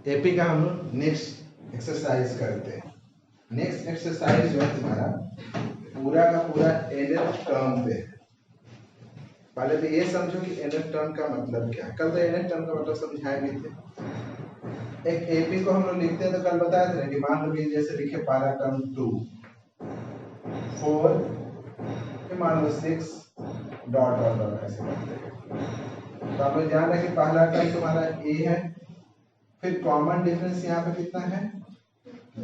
AP का हम लोग नेक्स्ट एक्सरसाइज करते हैं। नेक्स्ट एक्सरसाइज जो है तुम्हारा पूरा का पूरा एनएफ टर्म पे है। पहले तो ये समझो कि एनएफ टर्म का मतलब क्या है। कल तो एनएफ टर्म का मतलब समझाए भी थे। एक एपी को हम लोग लिखते हैं तो कल बताया था कि मान लो कि जैसे लिखे पहला टर्म 2 4 के मान लो 6 डॉट डॉट डॉट ऐसे करते हैं। तो हमें जान रहे कि पहला टर्म तुम्हारा ए है, फिर कॉमन डिफरेंस यहाँ पे कितना है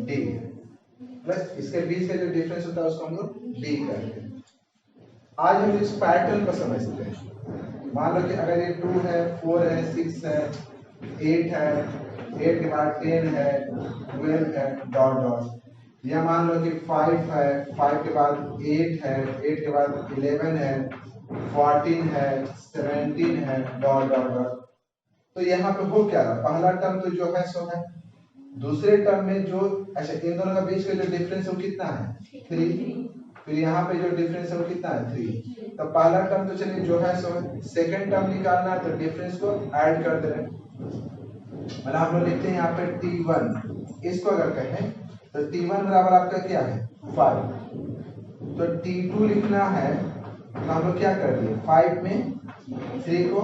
डी प्लस इसके बीच का जो डिफरेंस होता है उसको हम लोग डी करते हैं। आज हम इस पैटर्न को समझते हैं। मान लो कि अगर ये 2 है 4 है 6 है 8 है 8 के बाद 10 है 12 है डॉट डॉट, या मान लो कि 5 है 5 के बाद 8 है 8 के बाद 11 है 14 है 17 है डॉट डॉट डॉट। तो यहाँ पे हो क्या रहा, पहला टर्म तो जो है सो है, दूसरे टर्म में जो अच्छा इन दोनों का बीच का जो डिफरेंस है वो कितना है 3, फिर यहाँ पे जो डिफरेंस है वो कितना है 3। तो पहला टर्म तो चलिए जो है सो है, सेकंड टर्म निकालना है तो डिफरेंस को ऐड कर दे रहे हैं। मतलब हम लोग लिखते हैं यहाँ पे t1, इसको अगर कहें तो t1 बराबर आपका क्या है 5, तो t2 लिखना है तो हम लोग क्या कर दिए 5 में 3 को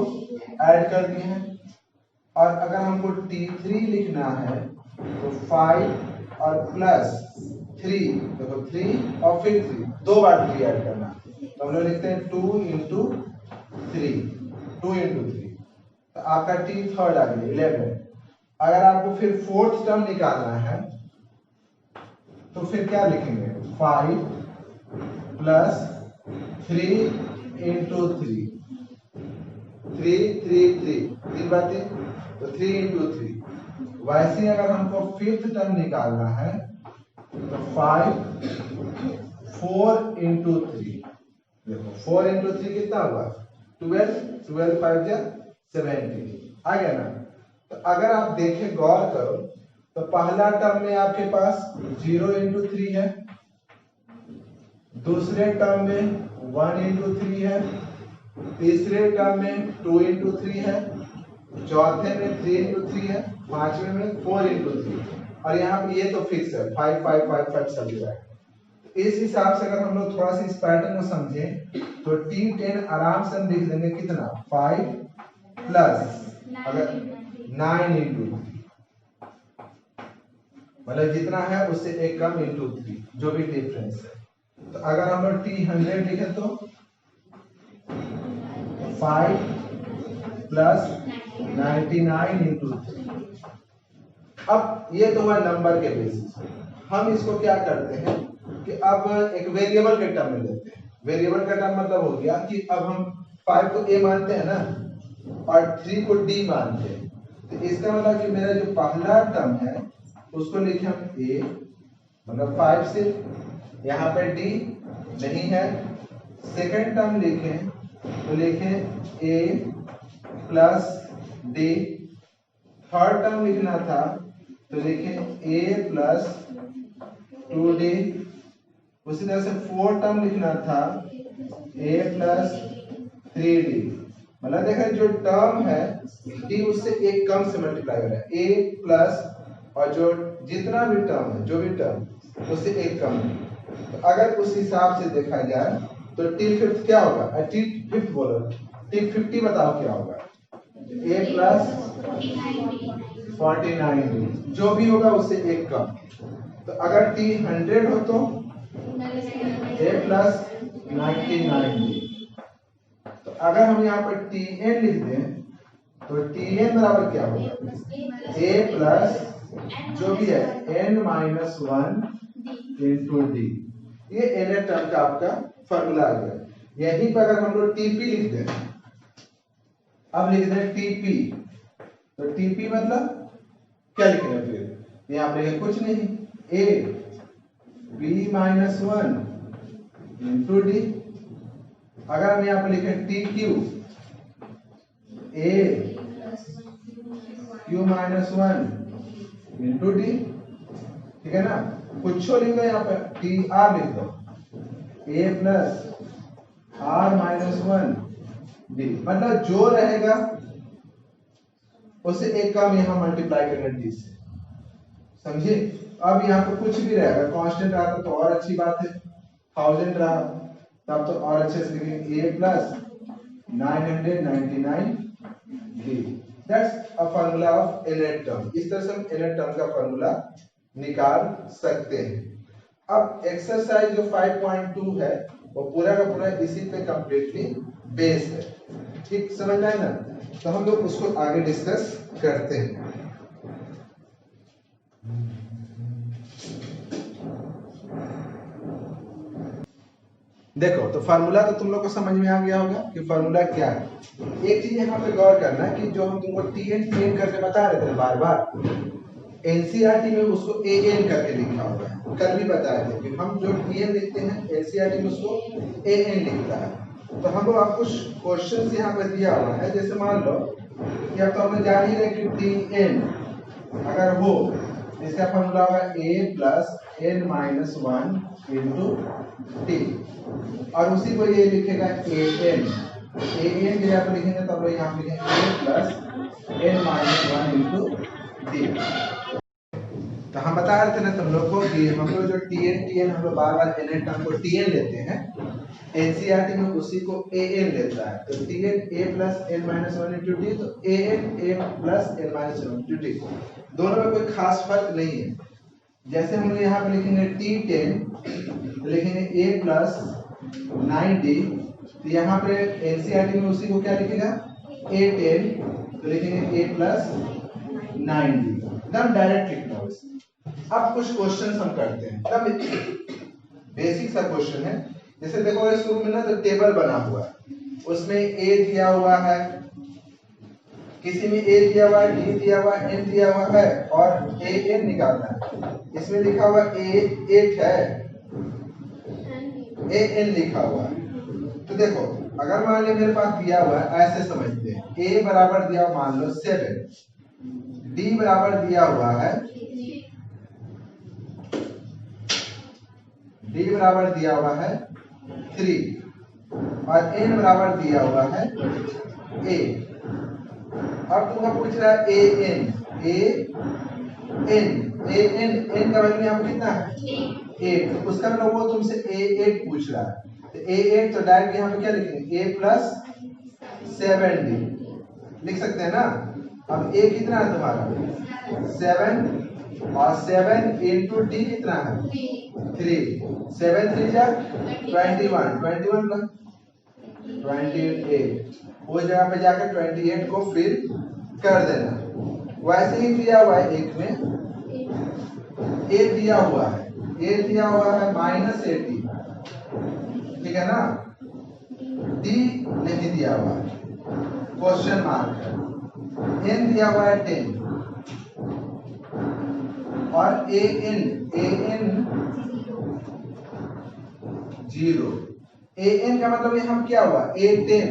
ऐड कर दिए हैं। और अगर हमको t3 लिखना है तो 5 और प्लस 3, देखो 3 और फिर 3 दो बार 3 ऐड करना, तो हम लोग लिखते हैं 2 इंटू 3, 2 इंटू 3, तो आपका t थर्ड आ गया 11। अगर आपको फिर फोर्थ टर्म निकालना है तो फिर क्या लिखेंगे 5 प्लस 3 इंटू 3, 3 3 3 तीन बातें तो 3 इंटू 3। वैसे ही अगर हमको फिफ्थ टर्म निकालना है तो 5 4 इंटू 3, देखो 4 इंटू 3 कितना हुआ 12, 12 5 या 17 आ गया ना। तो अगर आप देखें गौर करो तो पहला टर्म में आपके पास 0 इंटू 3 है, दूसरे टर्म में 1 इंटू 3 है, तीसरे टर्म में 2 इंटू 3 है, चौथे में 3 इंटू 3 है, पांचवे में 4 इंटू 3, और यहाँ पे ये तो फिक्स है 5 5 5 5 चल रहा है। तो इस हिसाब से अगर हम लोग थोड़ा सा इस पैटर्न को समझें तो t10 आराम से हम लिख देंगे कितना 5 प्लस अगर 9 इंटू, मतलब जितना है उससे एक कम इंटू 3 जो भी डिफरेंस है। तो अगर हम लोग t100 लिखे तो 5 प्लस 99 इंटू 3। अब ये तो हुआ नंबर के बेसिस पे। हम इसको क्या करते हैं कि अब एक वेरिएबल के टर्म में लेते हैं। वेरिएबल का टर्म मतलब हो गया कि अब हम 5 को a मानते हैं ना और 3 को d मानते हैं, तो इसका मतलब कि मेरा जो पहला टर्म है उसको लिखे हम a, मतलब 5 से, यहाँ पे d नहीं है। सेकंड टर्म लिखें तो लिखें a plus d, third term लिखना था तो लिखें a प्लस 2d, उसी तरह से फोर्थ टर्म लिखना था a प्लस 3d। मतलब देखें जो टर्म है d उससे एक कम से मल्टीप्लाई हो रहा है, a प्लस और जो जितना भी टर्म है जो भी टर्म उससे एक कम है। तो अगर उस हिसाब से देखा जाए तो t5 क्या होगा, t5 बोलो, t50 बताओ क्या होगा, a प्लस 49 जो भी होगा उससे एक कम। तो अगर t100 हो तो a प्लस 99। तो अगर हम यहाँ पर tn लिख दें तो tn बराबर क्या होगा a प्लस जो भी है n माइनस 1 इंटू डी। ये nth टर्म का आपका फॉर्मूला आ गया। यहीं पर अगर हम लोग tp लिख दें, अब लिख दें tp, तो tp मतलब क्या लिखेंगे फिर यहाँ पे कुछ नहीं, a b minus 1 into D. अगर हम यहाँ पे लिखें tq, a q minus 1 into D, ठीक है ना। कुछ लिख दो यहाँ पे tr लिख दो, a plus r minus 1 D, मतलब जो रहेगा उससे एक कम यहाँ मल्टीप्लाई करेंगे डी से, समझिए। अब यहाँ पे कुछ भी रहेगा, कांस्टेंट रहा तो और अच्छी बात है, 1000 रहा तब तो और अच्छे से लिखेंगे a plus 999 d। That's a formula of innate term. इस तरह से हम इननेट टर्म का फार्मूला निकाल सकते हैं। अब एक्सरसाइज जो 5.2 है वो पूरा का पूरा इसी पे कंप्लीटली बेस्ड है, ठीक समझ में आए ना? तो हम लोग उसको आगे डिस्कस करते हैं। देखो तो फार्मूला तो तुम लोग को समझ में आ गया होगा कि फार्मूला क्या है। एक चीज यहाँ पे गौर करना कि जो हम तुमको TN करके बता रहे थे बार बार, एनसीईआरटी में उसको AN करके लिखा हुआ है। कल भी बताया था कि हम जो TN लिखते हैं एनसीईआरटी में उसको AN लिखता है। तो हम लोग आपको क्वेश्चन यहाँ पे दिया हुआ है, जैसे मान लो कि अब तो हमें जान ही रहे कि TN अगर हो इसका फार्मूला होगा a plus n minus 1 into T, और उसी को ये लिखेगा an की जगह पर लिखेंगे तो हम लोग यहाँ लिखेंगे a plus n minus 1 into T. तो हम बता रहे थे ना तुम लोग को कि हम लोग जो TN हम लोग बार बार n टर्म को TN लेते हैं, एनसीईआरटी में उसी को AN लेता है। तो TN a plus n minus 1 into T, तो AN a plus n minus 1 into T, दोनों में कोई खास फर्क नहीं है। जैसे हम यहाँ पे लिखेंगे T10 तो लिखेंगे a प्लस 9d, तो यहाँ पे एनसीईआरटी में उसी को क्या लिखेगा A10 तो लिखेंगे a प्लस 9d, एकदम डायरेक्ट लिखना है। अब कुछ क्वेश्चन हम करते हैं, एकदम बेसिक सा क्वेश्चन है। जैसे देखो शुरू में ना तो टेबल बना हुआ है, उसमें a दिया हुआ है, किसी में a दिया हुआ है, d दिया हुआ है, n दिया हुआ है और an निकालना है। इसमें लिखा हुआ a8 है, an लिखा हुआ है। तो देखो अगर मान लिया मेरे पास दिया हुआ है, ऐसे समझते हैं a बराबर दिया मान लो 7, d बराबर दिया हुआ है, d बराबर दिया हुआ है 3 और n बराबर दिया हुआ है 8। अब तुमको पूछ रहा है an n का वैल्यू यहाँ पे कितना है 8, उसका मतलब वो तुमसे a8 पूछ रहा है। तो a8 तो डायरेक्ट यहाँ पे क्या लिखेंगे a प्लस 7d लिख सकते हैं ना। अब a कितना है तुम्हारा 7 और 7 इंटू d कितना है 3, 7 3 जा 21 प्लस 28, वो जगह पे जाकर 28 को फिर कर देना। वैसे ही दिया हुआ है एक में a दिया हुआ है, -80, ठीक है ना, d नहीं दिया हुआ है, क्वेश्चन मार्क है, n दिया हुआ है 10 और an 0। an का मतलब यहाँ क्या हुआ a10,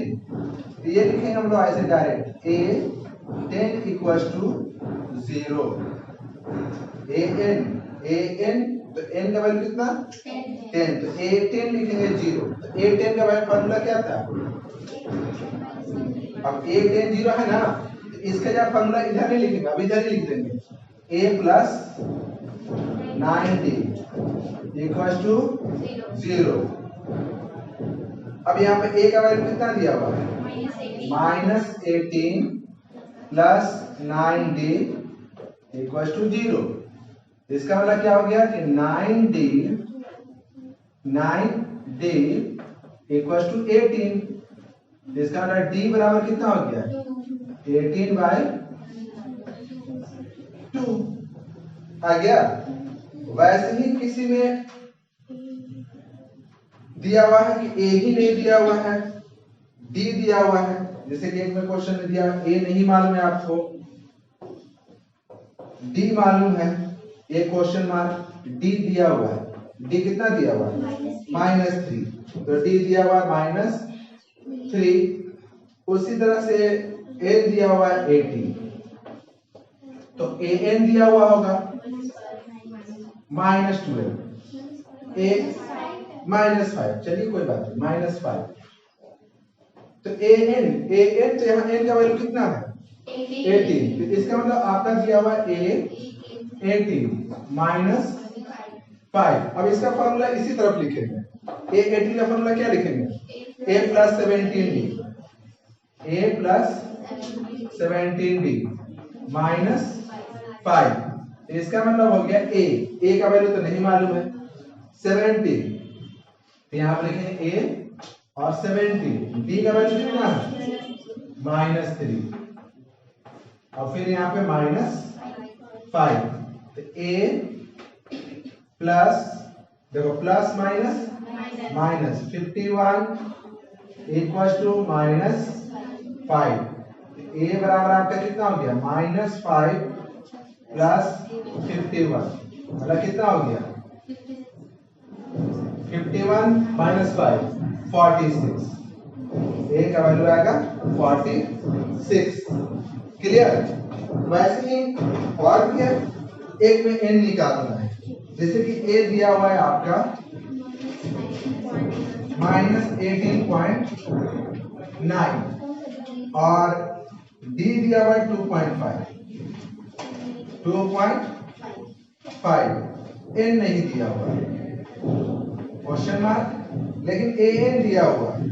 ये लिखेंगे हम लोग ऐसे direct a10 equals to 0। an तो n का वैल्यू कितना 10, तो a10 लिखेंगे 0। तो a10 का वैल्यू फार्मूला क्या था, अब a10 0 है ना, तो इसका जब फार्मूला इधर नहीं लिखेंगे, अब इधर ही लिख देंगे a plus 9d equals to 0। अब यहाँ पे a का वैल्यू कितना दिया हुआ है -18 प्लस 9d इक्वल्स टू 0। इसका मतलब क्या हो गया कि 9d इक्वल्स टू 18। इसका मतलब d बराबर कितना हो गया 18/2 आ गया। वैसे ही किसी में दिया हुआ है कि a ही नहीं दिया हुआ है, d दिया हुआ है, जैसे कि एक में क्वेश्चन में दिया a नहीं मालूम है आपको, d मालूम है, ये क्वेश्चन मार्क d दिया हुआ है, d कितना दिया हुआ है -3, तो d दिया हुआ है -3। उसी तरह से n दिया हुआ है 18, तो an दिया हुआ होगा -12, -5, चलिए कोई बात नहीं -5। तो an तो यहाँ n का वैल्यू कितना है 18। तो इसका मतलब आपका दिया हुआ a 18 माइनस 5। अब इसका फॉर्मूला इसी तरफ लिखेंगे। a 18 का फॉर्मूला क्या लिखेंगे? a plus 17d, a plus 17d minus 5। इसका मतलब हो गया a का वैल्यू तो नहीं मालूम है 70, तो यहाँ पर लिखेंगे a और 70, d का वैल्यू कितना है -3 और फिर यहाँ पे -5। तो a प्लस, देखो plus minus minus 51 equal to -5। a बराबर आपका कितना हो गया -5 प्लस 51, मतलब कितना हो गया 51 माइनस 5 46। a का वैल्यू आएगा 46। क्लियर? वैसे ही और भी है, एक में n निकालना है। जैसे कि a दिया हुआ है आपका -18.9 और d दिया हुआ है 2.5, n नहीं दिया हुआ है, क्वेश्चन मार्क, लेकिन an दिया हुआ है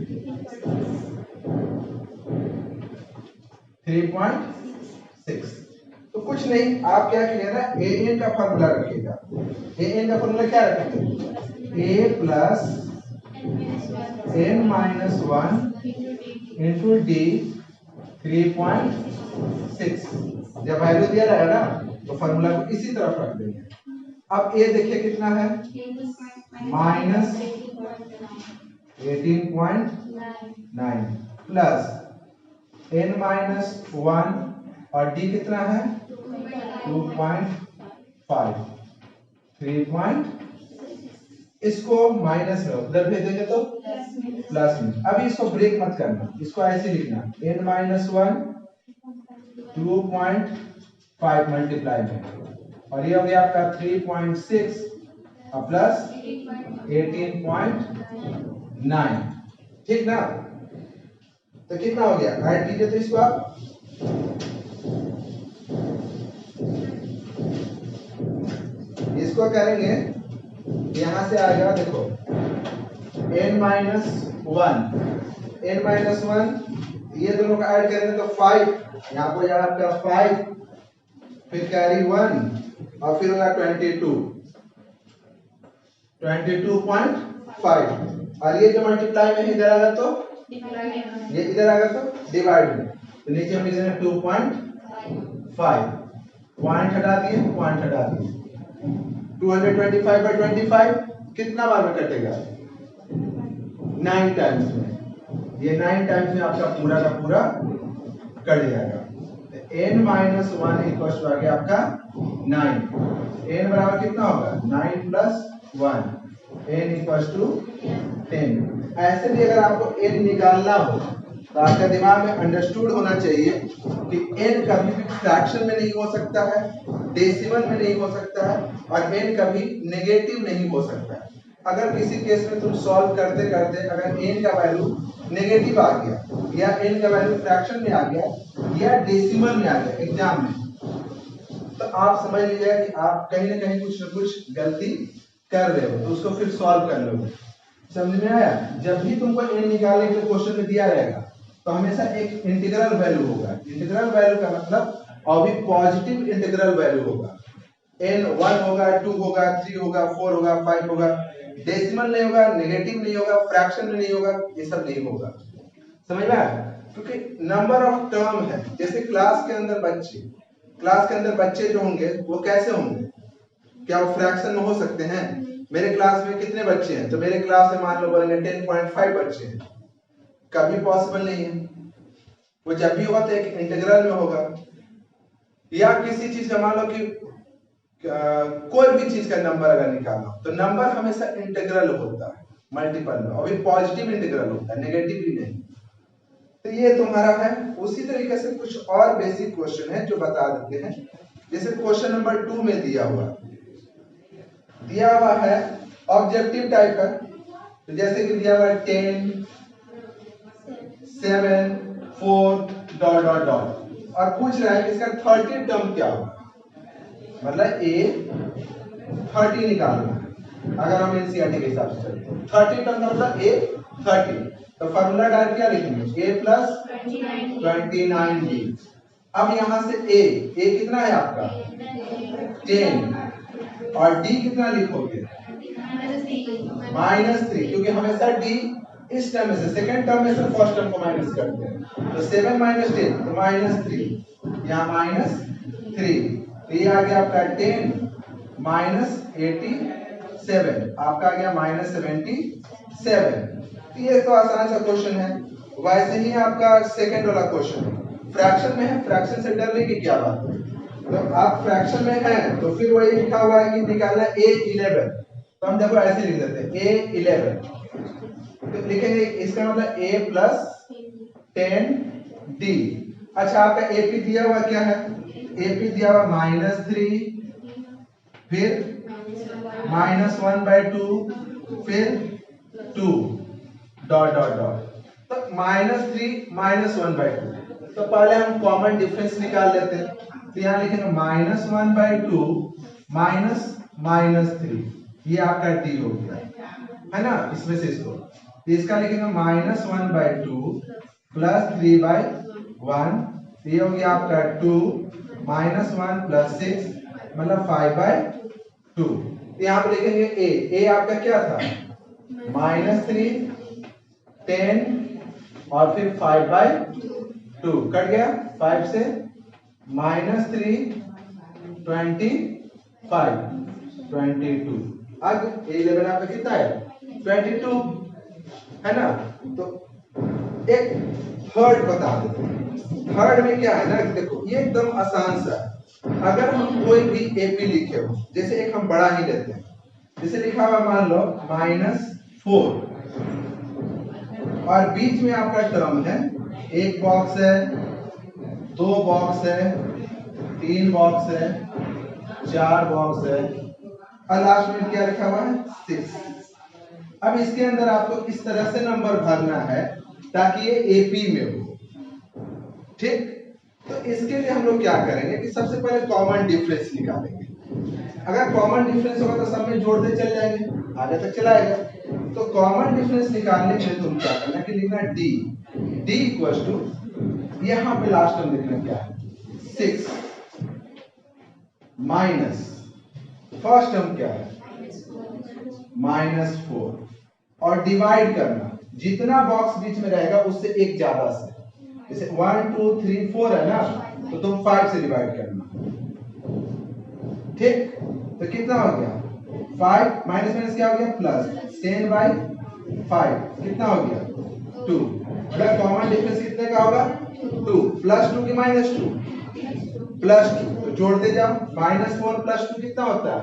3.6। तो कुछ नहीं, आप क्या कीजिएगा, an का फॉर्मूला रखिएगा। an का फॉर्मूला क्या रखेंगे? a plus n minus 1 into d 3.6। जब वैल्यू दिया रहेगा ना तो फॉर्मूला को इसी तरफ रख देंगे। अब a देखिए कितना है -18.9 प्लस n माइनस 1 और d कितना है 2.5 3. इसको माइनस में उधर भेजेंगे तो प्लस में। अभी इसको ब्रेक मत करना, इसको ऐसे लिखना n माइनस 1 2.5 मल्टीप्लाई में, और ये हो गया आपका 3.6 और प्लस 18.9। ठीक ना? तो कितना हो गया, ऐड कीजिए तो इसको आप इसको करेंगे, यहां से आएगा देखो n माइनस 1 ये दोनों का ऐड करेंगे तो 5, यहाँ पर जाएगा आपका 5, फिर कैरी 1 और फिर होगा 22.5, और ये जो मल्टीप्लाई में इधर आएगा तो ये इधर आएगा तो डिवाइड में, तो नीचे हम लिख देंगे 2.5, पॉइंट हटा दिए, पॉइंट हटा दिए। 225/25 कितना बार में कटेगा 9 टाइम्स में, ये 9 टाइम्स में आपका पूरा का पूरा कट जाएगा। n माइनस 1 इक्वल टू आ गया आपका 9। n बराबर कितना होगा 9 प्लस 1, n इक्वल टू 10। ऐसे भी अगर आपको n निकालना हो तो आपका दिमाग में अंडरस्टूड होना चाहिए कि n कभी भी फ्रैक्शन में नहीं हो सकता है, डेसिमल में नहीं हो सकता है, और n कभी नेगेटिव नहीं हो सकता है। अगर किसी केस में तुम सॉल्व करते करते अगर n का वैल्यू नेगेटिव आ गया या n का वैल्यू फ्रैक्शन में आ गया या डेसिमल में आ गया एग्जाम में, तो आप समझ लीजिएगा कि आप कहीं ना कहीं कुछ न कुछ गलती कर रहे हो, तो उसको फिर सॉल्व कर लो। समझ में आया? जब भी तुमको n निकालने के क्वेश्चन में दिया रहेगा तो हमेशा एक इंटीग्रल वैल्यू होगा। इंटीग्रल वैल्यू का मतलब और भी पॉजिटिव इंटीग्रल वैल्यू होगा। n 1 होगा, 2 होगा, 3 होगा, 4 होगा, 5 होगा, डेसिमल नहीं होगा, नेगेटिव नहीं होगा, फ्रैक्शन में नहीं होगा, ये सब नहीं होगा। समझ में आया? क्योंकि नंबर ऑफ टर्म है। जैसे क्लास के अंदर बच्चे जो होंगे वो कैसे होंगे, क्या वो फ्रैक्शन में हो सकते हैं? मेरे क्लास में कितने बच्चे हैं, तो मेरे क्लास में मान लो बोलेंगे 10.5 बच्चे हैं, कभी पॉसिबल नहीं है। वो जब भी होगा तो एक इंटीग्रल में होगा। या किसी चीज का मान लो कि कोई भी चीज का नंबर अगर निकालना हो तो नंबर हमेशा इंटीग्रल होता है मल्टीपल में, और भी पॉजिटिव इंटीग्रल होता है, नेगेटिव भी नहीं। तो ये तुम्हारा है। उसी तरीके से कुछ और बेसिक क्वेश्चन है जो बता देते हैं। जैसे क्वेश्चन नंबर 2 में दिया हुआ है ऑब्जेक्टिव टाइप का, तो जैसे कि दिया हुआ है 10 7 4 ... और पूछ रहा है कि इसका 30 टर्म क्या होगा, मतलब a 30 निकालना है। अगर हम एनसीईआरटी के हिसाब से चलते हैं 30 टर्म का मतलब a 30, तो फार्मूला डाल क्या लिखेंगे a प्लस 29d। अब यहां से a कितना है आपका 10 और d कितना लिखोगे -3, क्योंकि हमेशा d इस टर्म में से सेकंड टर्म में से फर्स्ट टर्म को माइनस करते हैं। तो 7 - 10 तो -3, यहाँ -3, तो ये आ गया आपका 10 -87, आपका आ गया -77। तो ये तो आसान सा क्वेश्चन है। वैसे ही आपका सेकंड वाला क्वेश्चन है, फ्रैक्शन में है, फ्रैक्शन से डरने की क्या बात है। तो आप फ्रैक्शन में हैं तो फिर वही लिखा हुआ है कि निकालना a11, तो हम देखो ऐसे लिख देते हैं a11, तो लिखेंगे इसका मतलब a प्लस 10d। अच्छा आपका AP दिया हुआ क्या है, AP दिया हुआ -3, फिर -1/2, फिर 2 डॉट डॉट डॉट, तो -3 -1/2। तो पहले हम कॉमन डिफरेंस निकाल लेते हैं। तो यहाँ लिखेंगे -1/2 -3, ये आपका d हो गया, है ना, इसमें से इसको, तो इसका लिखेंगे -1/2 प्लस 3/1, ये हो गया आपका 2 -1 प्लस 6 मतलब 5/2। यहाँ पे लिखेंगे a आपका क्या था -3 10 और फिर 5/2, कट गया 5 से, -3 25 22, अब a11 आपका कितना है 22, है ना। तो एक थर्ड बता देते हैं। थर्ड में क्या है ना, देखो ये एकदम आसान सा है। अगर हम कोई भी AP लिखे हो, जैसे एक हम बड़ा ही लेते हैं, जैसे लिखा हुआ मान लो -4 और बीच में आपका टर्म है, एक बॉक्स है, 2 बॉक्स है, 3 बॉक्स है, 4 बॉक्स है और लास्ट में क्या लिखा हुआ है 6। अब इसके अंदर आपको इस तरह से नंबर भरना है ताकि ये AP में हो, ठीक। तो इसके लिए हम लोग क्या करेंगे कि सबसे पहले कॉमन डिफरेंस निकालेंगे। अगर कॉमन डिफरेंस होगा तो सब में जोड़ते चल जाएंगे, आगे तक चलाएगा। तो कॉमन डिफरेंस निकालने के लिए तुम क्या करना कि लिखना d इक्वल्स टू, यहाँ पे लास्ट टर्म लिखना क्या है 6 माइनस फर्स्ट टर्म क्या है -4 और डिवाइड करना, जितना बॉक्स बीच में रहेगा उससे एक ज्यादा से, जैसे 1 2 3 4 है ना, तो तुम 5 से डिवाइड करना, ठीक। तो कितना हो गया 5 माइनस क्या हो गया प्लस 10/5 कितना हो गया 2, मतलब कॉमन डिफरेंस कितने का होगा 2 प्लस 2 की -2 प्लस 2, तो जोड़ते जाओ, -4 प्लस 2 कितना होता है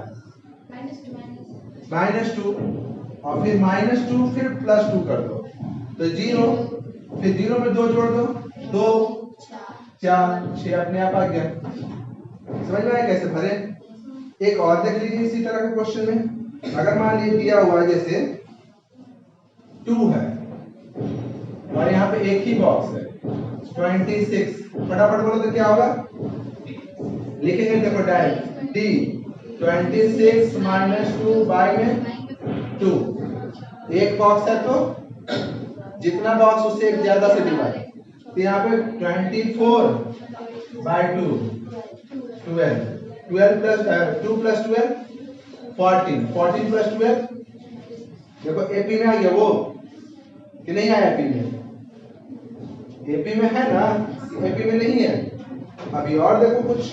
-2 और फिर -2 फिर +2 कर दो तो 0, फिर 0 में 2 जोड़ दो, 2 4 6 अपने आप आ गया। समझ में आया कैसे भरे। एक और देख लीजिए इसी तरह के क्वेश्चन में, अगर मान लीजिए दिया हुआ है जैसे 2 है और यहाँ पे एक ही बॉक्स है 26, फटाफट बोलो तो क्या होगा, लिखेंगे देखो डायरेक्ट d 26 - 2 बाय में 2, एक बॉक्स है तो जितना बॉक्स उससे एक ज्यादा से डिवाइड, तो यहाँ पे 24/2 12 12 प्लस 2 प्लस 12 14 14 प्लस 12, देखो AP में आ गया वो कि नहीं आया AP में, AP में है ना, AP में नहीं है। अभी और देखो कुछ,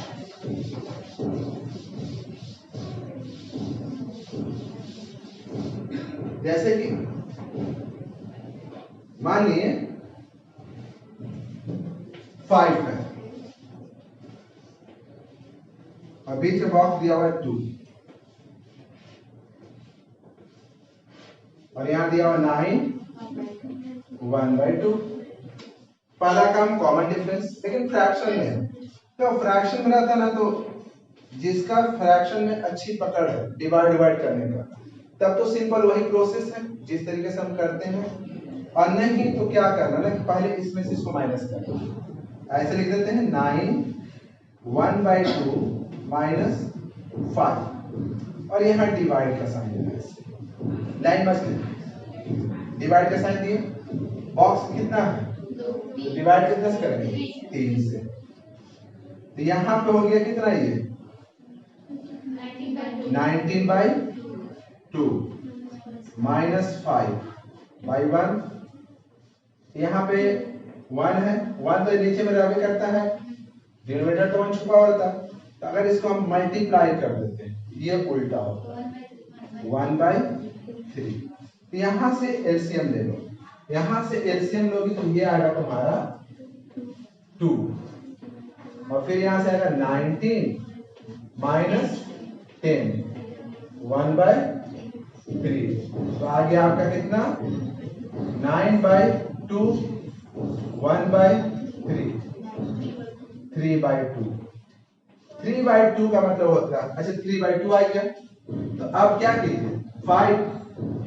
जैसे कि मान लिए 5 है और बीच में बॉक्स दिया हुआ है 2 और यहां दिया हुआ 9 1/2। पहला काम कॉमन डिफरेंस, लेकिन फ्रैक्शन में, तो फ्रैक्शन में रहता ना, तो जिसका फ्रैक्शन में अच्छी पकड़ है डिवाइड करने का, तब तो सिंपल वही प्रोसेस है जिस तरीके से हम करते हैं, और नहीं तो क्या करना ना कि पहले इसमें से इसको माइनस करना, ऐसे लिख देते हैं 9 1/2 माइनस 5 और यहाँ डिवाइड का साइन है, लाइन मत डिवाइड का साइन दिए, बॉक्स कितना है डिवाइड कितना से करेंगे 3 से, तो यहाँ पे हो गया कितना ये 19/2 माइनस 5/1, यहाँ पे 1 है, 1 तो नीचे में रह करता है, डिनोमिनेटर तो 1 छुपा होता, तो अगर इसको हम मल्टीप्लाई कर देते हैं ये उल्टा होता 1/3, तो यहाँ से एलसीएम ले लो, यहाँ से एलसीएम लोगे तो ये आएगा तुम्हारा 2 और फिर यहाँ से आएगा 19 माइनस 10 1/3, तो आ गया आपका कितना 9/2 1/3 3/2, 3/2 का मतलब होता है, अच्छा 3/2 आ गया, तो अब क्या कीजिए 5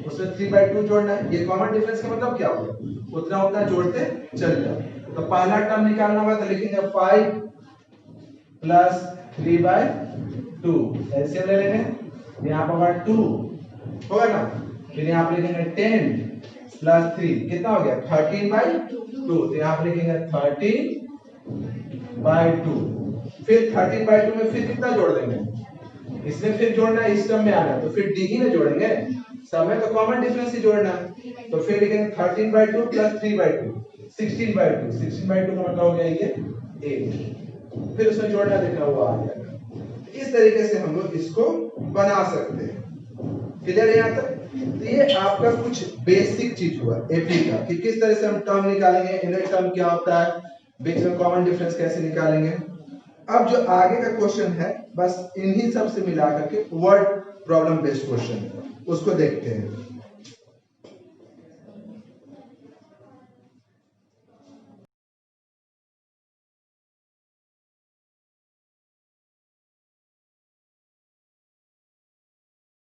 उसमें 3/2 जोड़ना है, ये कॉमन डिफरेंस का मतलब क्या होगा उतना उतना जोड़ते चल जाओ, तो पहला टर्म निकालना होगा तो लिखेंगे 5 प्लस 3/2, एलसीएम ले लेंगे, यहाँ पर 2 होगा ना, फिर यहाँ पर लिखेंगे 10 प्लस 3 कितना हो गया 13/2, तो यहाँ पर लिखेंगे 13/2, फिर 13/2 में फिर कितना जोड़ देंगे, इसमें फिर जोड़ना है, इस टर्म में आना तो फिर डी ही में जोड़ेंगे, सब में तो कॉमन डिफरेंस ही जोड़ना है, तो फिर लिखेंगे 13/2 प्लस 3/2 16/2, 16/2 का मतलब हो गया ये 8, फिर उसमें जोड़ना देखना हुआ आ जाएगा। इस तरीके से हम लोग इसको बना सकते हैं, क्लियर है यहाँ तक। तो ये आपका कुछ बेसिक चीज हुआ एपी का कि किस तरह से हम टर्म निकालेंगे, इनर टर्म क्या होता है, बीच में कॉमन डिफरेंस कैसे निकालेंगे। अब जो आगे का क्वेश्चन है बस इन्हीं सब से मिला करके वर्ड प्रॉब्लम बेस्ड क्वेश्चन है, उसको देखते हैं।